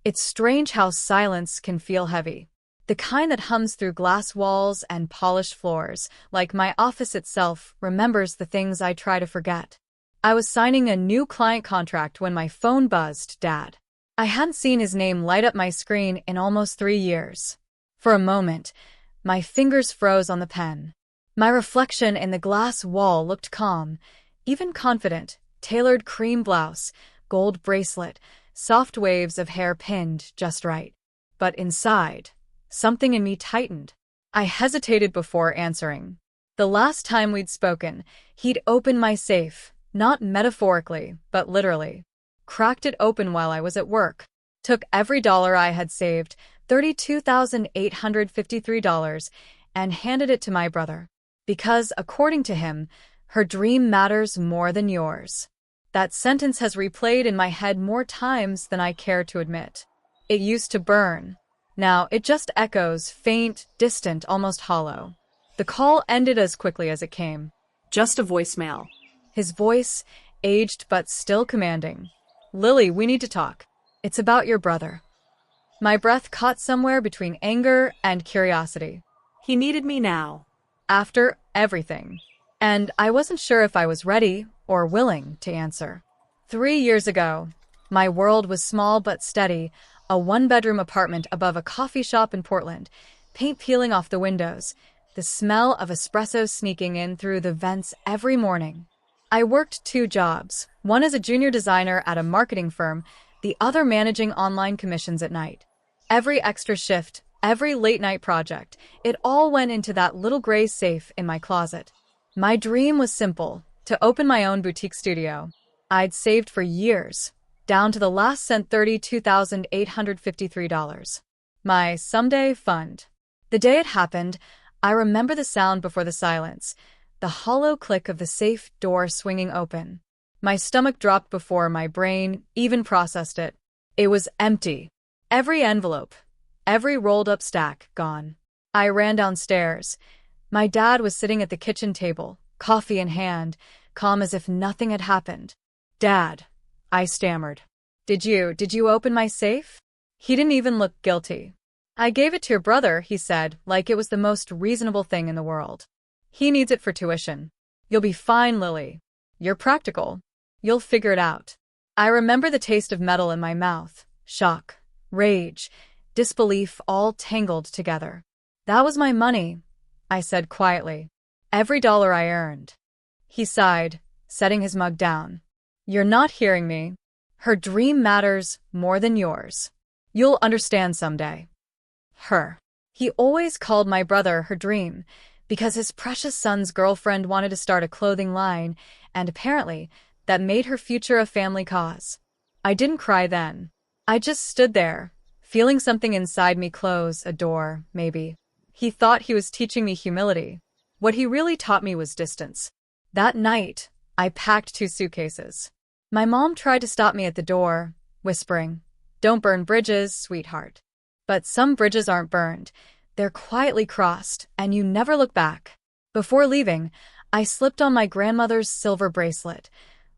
It's strange how silence can feel heavy. The kind that hums through glass walls and polished floors, like my office itself, remembers the things I try to forget. I was signing a new client contract when my phone buzzed, Dad. I hadn't seen his name light up my screen in almost 3 years. For a moment, my fingers froze on the pen. My reflection in the glass wall looked calm, even confident. Tailored cream blouse, gold bracelet, soft waves of hair pinned just right. But inside, something in me tightened. I hesitated before answering. The last time we'd spoken, he'd opened my safe, not metaphorically, but literally. Cracked it open while I was at work. Took every dollar I had saved, $32,853, and handed it to my brother. Because, according to him, her dream matters more than yours. That sentence has replayed in my head more times than I care to admit. It used to burn. Now it just echoes, faint, distant, almost hollow. The call ended as quickly as it came. Just a voicemail. His voice, aged but still commanding. Lily, we need to talk. It's about your brother. My breath caught somewhere between anger and curiosity. He needed me now. After everything. And I wasn't sure if I was ready or willing to answer. 3 years ago, my world was small but steady, a one-bedroom apartment above a coffee shop in Portland, paint peeling off the windows, the smell of espresso sneaking in through the vents every morning. I worked 2 jobs, one as a junior designer at a marketing firm, the other managing online commissions at night. Every extra shift, every late-night project, it all went into that little gray safe in my closet. My dream was simple, to open my own boutique studio. I'd saved for years, down to the last cent, $32,853. My someday fund. The day it happened, I remember the sound before the silence, the hollow click of the safe door swinging open. My stomach dropped before my brain even processed it. It was empty. Every envelope, every rolled-up stack, gone. I ran downstairs. My dad was sitting at the kitchen table, coffee in hand, calm as if nothing had happened. Dad, I stammered. Did you open my safe? He didn't even look guilty. I gave it to your brother, he said, like it was the most reasonable thing in the world. He needs it for tuition. You'll be fine, Lily. You're practical. You'll figure it out. I remember the taste of metal in my mouth, shock, rage, disbelief all tangled together. That was my money, I said quietly. Every dollar I earned. He sighed, setting his mug down. You're not hearing me. Her dream matters more than yours. You'll understand someday. Her. He always called my brother her dream, because his precious son's girlfriend wanted to start a clothing line, and apparently, that made her future a family cause. I didn't cry then. I just stood there, feeling something inside me close, a door, maybe. He thought he was teaching me humility. What he really taught me was distance. That night, I packed 2 suitcases. My mom tried to stop me at the door, whispering, "Don't burn bridges, sweetheart." But some bridges aren't burned. They're quietly crossed, and you never look back. Before leaving, I slipped on my grandmother's silver bracelet,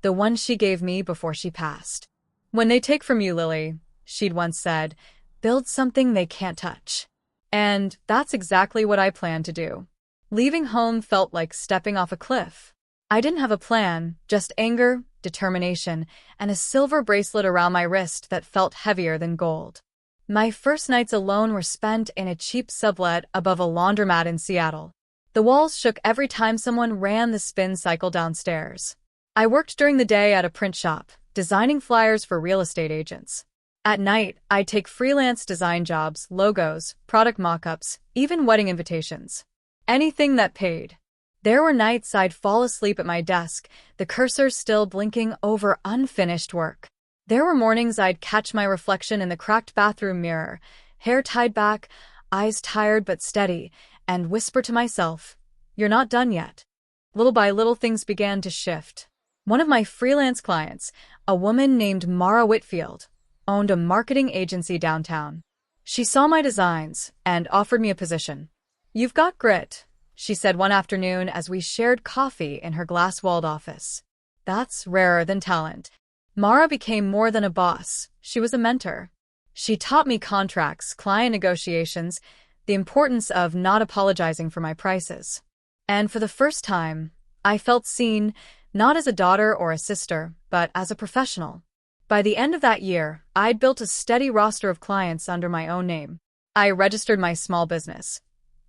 the one she gave me before she passed. When they take from you, Lily, she'd once said, build something they can't touch. And that's exactly what I planned to do. Leaving home felt like stepping off a cliff. I didn't have a plan, just anger, determination, and a silver bracelet around my wrist that felt heavier than gold. My first nights alone were spent in a cheap sublet above a laundromat in Seattle. The walls shook every time someone ran the spin cycle downstairs. I worked during the day at a print shop, designing flyers for real estate agents. At night, I'd take freelance design jobs, logos, product mock-ups, even wedding invitations. Anything that paid. There were nights I'd fall asleep at my desk, the cursor still blinking over unfinished work. There were mornings I'd catch my reflection in the cracked bathroom mirror, hair tied back, eyes tired but steady, and whisper to myself, "You're not done yet." Little by little things began to shift. One of my freelance clients, a woman named Mara Whitfield, owned a marketing agency downtown. She saw my designs and offered me a position. "You've got grit," she said one afternoon as we shared coffee in her glass-walled office. "That's rarer than talent." Mara became more than a boss. She was a mentor. She taught me contracts, client negotiations, the importance of not apologizing for my prices. And for the first time, I felt seen, not as a daughter or a sister, but as a professional. By the end of that year, I'd built a steady roster of clients under my own name. I registered my small business,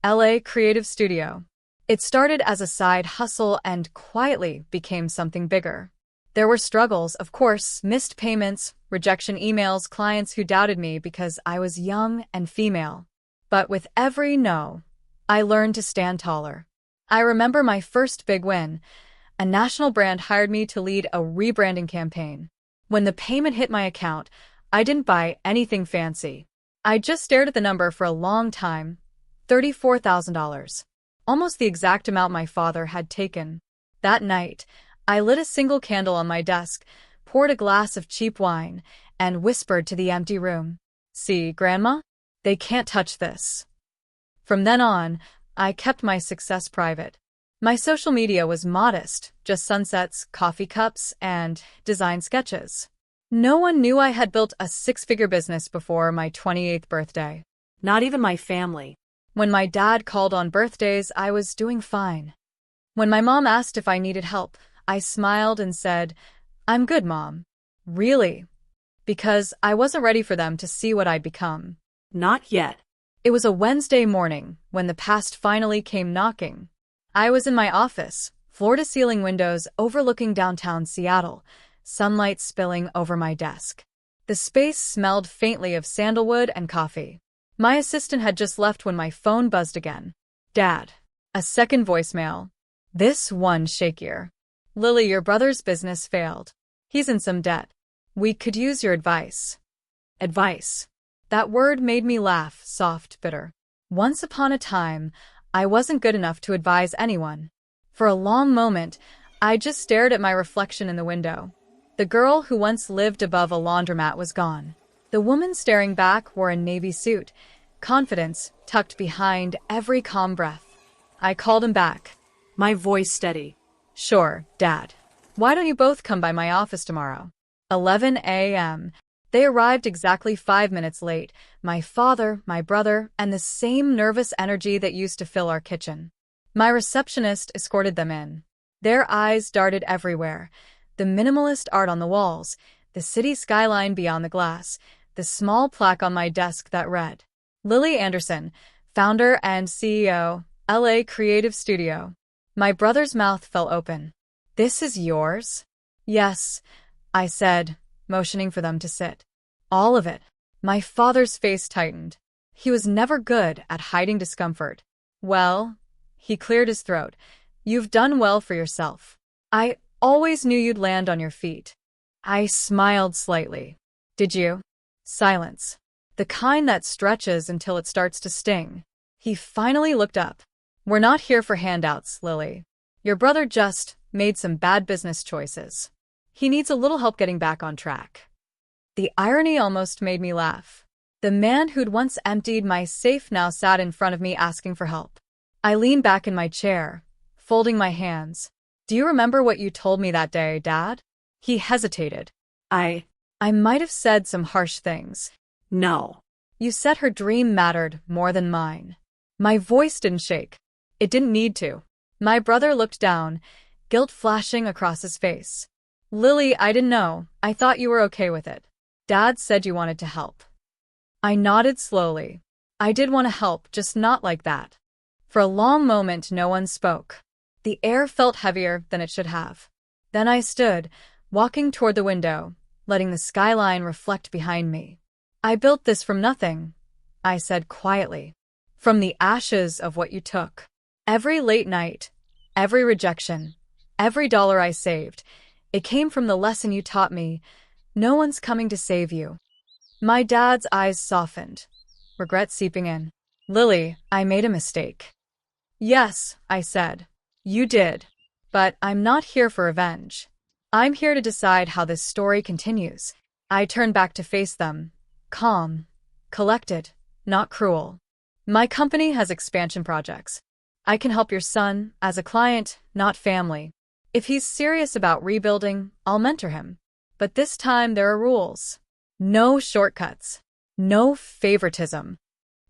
LA Creative Studio. It started as a side hustle and quietly became something bigger. There were struggles, of course, missed payments, rejection emails, clients who doubted me because I was young and female. But with every no, I learned to stand taller. I remember my first big win. A national brand hired me to lead a rebranding campaign. When the payment hit my account, I didn't buy anything fancy. I just stared at the number for a long time. $34,000. Almost the exact amount my father had taken. That night, I lit a single candle on my desk, poured a glass of cheap wine, and whispered to the empty room, "See, Grandma? They can't touch this." From then on, I kept my success private. My social media was modest, just sunsets, coffee cups, and design sketches. No one knew I had built a six-figure business before my 28th birthday. Not even my family. When my dad called on birthdays, I was doing fine. When my mom asked if I needed help, I smiled and said, "I'm good, Mom." Really? Because I wasn't ready for them to see what I'd become. Not yet. It was a Wednesday morning when the past finally came knocking. I was in my office, floor-to-ceiling windows overlooking downtown Seattle, sunlight spilling over my desk. The space smelled faintly of sandalwood and coffee. My assistant had just left when my phone buzzed again. "Dad." A second voicemail. This one shakier. "Lily, your brother's business failed. He's in some debt. We could use your advice." Advice. That word made me laugh, soft, bitter. Once upon a time, I wasn't good enough to advise anyone. For a long moment, I just stared at my reflection in the window. The girl who once lived above a laundromat was gone. The woman staring back wore a navy suit, confidence tucked behind every calm breath. I called him back. My voice steady. "Sure, Dad. Why don't you both come by my office tomorrow?" 11 a.m. They arrived exactly 5 minutes late, my father, my brother, and the same nervous energy that used to fill our kitchen. My receptionist escorted them in. Their eyes darted everywhere. The minimalist art on the walls, the city skyline beyond the glass, the small plaque on my desk that read, "Lily Anderson, founder and CEO, LA Creative Studio." My brother's mouth fell open. "This is yours?" "Yes," I said, motioning for them to sit. "All of it." My father's face tightened. He was never good at hiding discomfort. "Well," he cleared his throat, "you've done well for yourself. I always knew you'd land on your feet." I smiled slightly. "Did you?" Silence. The kind that stretches until it starts to sting. He finally looked up. "We're not here for handouts, Lily. Your brother just made some bad business choices. He needs a little help getting back on track." The irony almost made me laugh. The man who'd once emptied my safe now sat in front of me asking for help. I leaned back in my chair, folding my hands. "Do you remember what you told me that day, Dad?" He hesitated. I might have said some harsh things. No. "You said her dream mattered more than mine." My voice didn't shake. It didn't need to. My brother looked down, guilt flashing across his face. "Lily, I didn't know. I thought you were okay with it. Dad said you wanted to help." I nodded slowly. I did want to help, just not like that. For a long moment, no one spoke. The air felt heavier than it should have. Then I stood, walking toward the window, letting the skyline reflect behind me. "I built this from nothing," I said quietly. "From the ashes of what you took. Every late night, every rejection, every dollar I saved, it came from the lesson you taught me. No one's coming to save you." My dad's eyes softened, regret seeping in. "Lily, I made a mistake." "Yes," I said. "You did. But I'm not here for revenge. I'm here to decide how this story continues." I turned back to face them, calm, collected, not cruel. "My company has expansion projects. I can help your son as a client, not family. If he's serious about rebuilding, I'll mentor him. But this time there are rules. No shortcuts. No favoritism.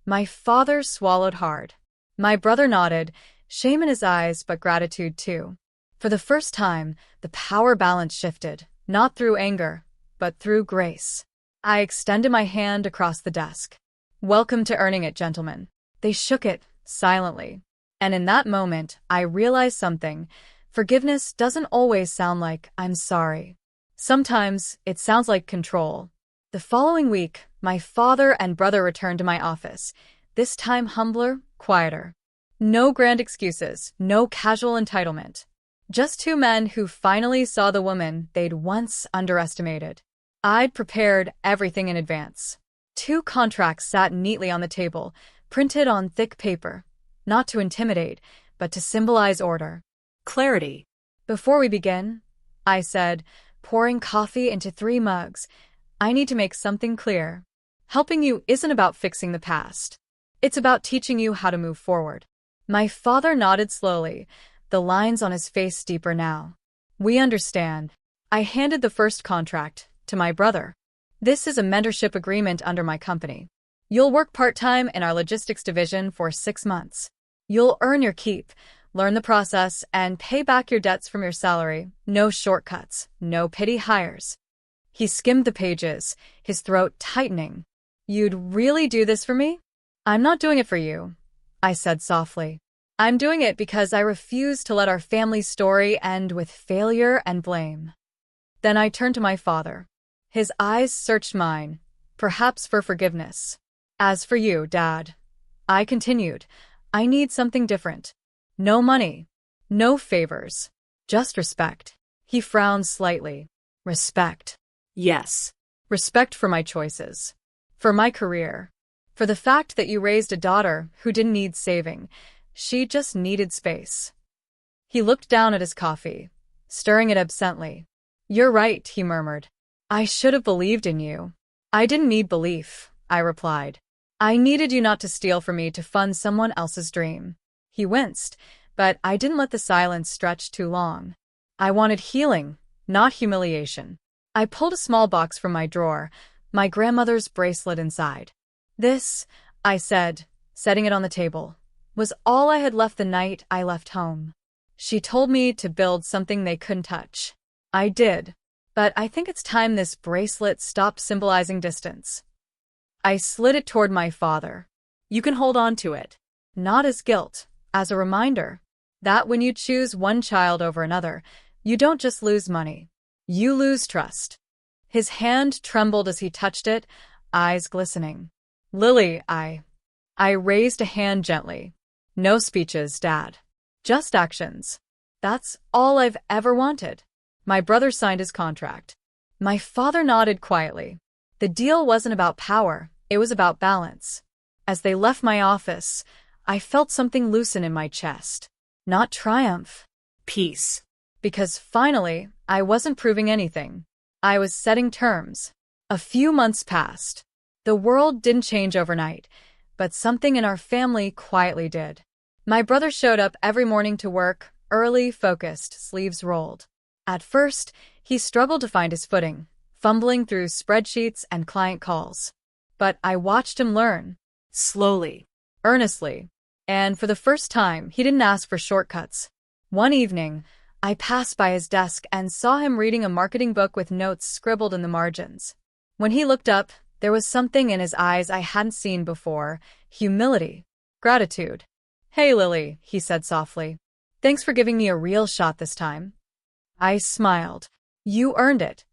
My father swallowed hard. My brother nodded, shame in his eyes but gratitude too. For the first time, the power balance shifted, not through anger, but through grace. I extended my hand across the desk. Welcome to earning it, gentlemen. They shook it, silently. And in that moment, I realized something. Forgiveness doesn't always sound like, I'm sorry. Sometimes, it sounds like control. The following week, my father and brother returned to my office, this time humbler, quieter. No grand excuses, no casual entitlement. Just two men who finally saw the woman they'd once underestimated. I'd prepared everything in advance. 2 contracts sat neatly on the table, printed on thick paper, not to intimidate, but to symbolize order. Clarity. Before we begin, I said, pouring coffee into 3 mugs, I need to make something clear. Helping you isn't about fixing the past. It's about teaching you how to move forward. My father nodded slowly, the lines on his face deeper now. We understand. I handed the first contract to my brother. This is a mentorship agreement under my company. You'll work part-time in our logistics division for 6 months. You'll earn your keep, learn the process, and pay back your debts from your salary. No shortcuts, no pity hires. He skimmed the pages, his throat tightening. You'd really do this for me? I'm not doing it for you, I said softly. I'm doing it because I refuse to let our family story end with failure and blame. Then I turned to my father. His eyes searched mine, perhaps for forgiveness. As for you, Dad, I continued, I need something different. No money, no favors, just respect. He frowned slightly. Respect. Yes. Respect for my choices, for my career, for the fact that you raised a daughter who didn't need saving. She just needed space. He looked down at his coffee, stirring it absently. You're right, he murmured. I should have believed in you. I didn't need belief, I replied. I needed you not to steal from me to fund someone else's dream. He winced, but I didn't let the silence stretch too long. I wanted healing, not humiliation. I pulled a small box from my drawer, my grandmother's bracelet inside. This, I said, setting it on the table, was all I had left the night I left home. She told me to build something they couldn't touch. I did, but I think it's time this bracelet stopped symbolizing distance. I slid it toward my father. You can hold on to it. Not as guilt, as a reminder that when you choose one child over another, you don't just lose money. You lose trust. His hand trembled as he touched it, eyes glistening. Lily, I raised a hand gently. No speeches, Dad. Just actions. That's all I've ever wanted. My brother signed his contract. My father nodded quietly. The deal wasn't about power, it was about balance. As they left my office, I felt something loosen in my chest. Not triumph. Peace. Because finally, I wasn't proving anything. I was setting terms. A few months passed. The world didn't change overnight, but something in our family quietly did. My brother showed up every morning to work, early, focused, sleeves rolled. At first, he struggled to find his footing, fumbling through spreadsheets and client calls. But I watched him learn. Slowly. Earnestly. And for the first time, he didn't ask for shortcuts. One evening, I passed by his desk and saw him reading a marketing book with notes scribbled in the margins. When he looked up, there was something in his eyes I hadn't seen before. Humility. Gratitude. Hey, Lily, he said softly. Thanks for giving me a real shot this time. I smiled. You earned it.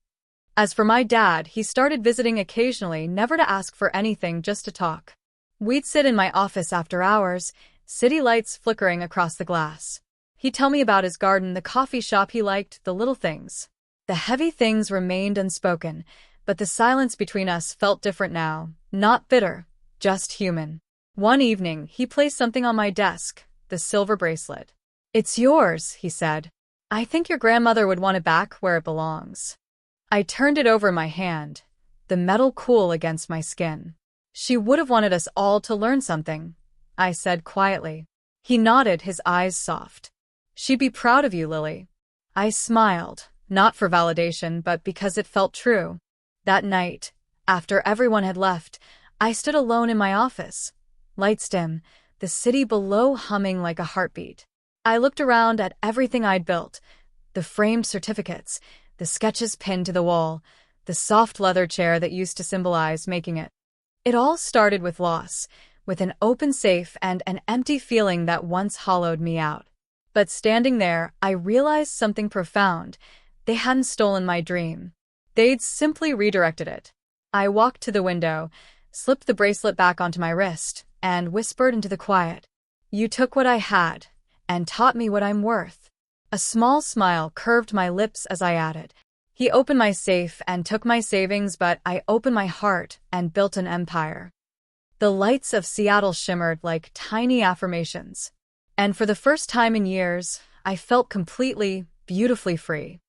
As for my dad, he started visiting occasionally, never to ask for anything, just to talk. We'd sit in my office after hours, city lights flickering across the glass. He'd tell me about his garden, the coffee shop he liked, the little things. The heavy things remained unspoken, but the silence between us felt different now, not bitter, just human. One evening, he placed something on my desk, the silver bracelet. It's yours, he said. I think your grandmother would want it back where it belongs. I turned it over in my hand, the metal cool against my skin. She would have wanted us all to learn something, I said quietly. He nodded, his eyes soft. She'd be proud of you, Lily. I smiled, not for validation, but because it felt true. That night, after everyone had left, I stood alone in my office. Lights dim, the city below humming like a heartbeat. I looked around at everything I'd built, the framed certificates, the sketches pinned to the wall, the soft leather chair that used to symbolize making it. It all started with loss, with an open safe and an empty feeling that once hollowed me out. But standing there, I realized something profound. They hadn't stolen my dream. They'd simply redirected it. I walked to the window, slipped the bracelet back onto my wrist, and whispered into the quiet. You took what I had, and taught me what I'm worth. A small smile curved my lips as I added. He opened my safe and took my savings, but I opened my heart and built an empire. The lights of Seattle shimmered like tiny affirmations. And for the first time in years, I felt completely, beautifully free.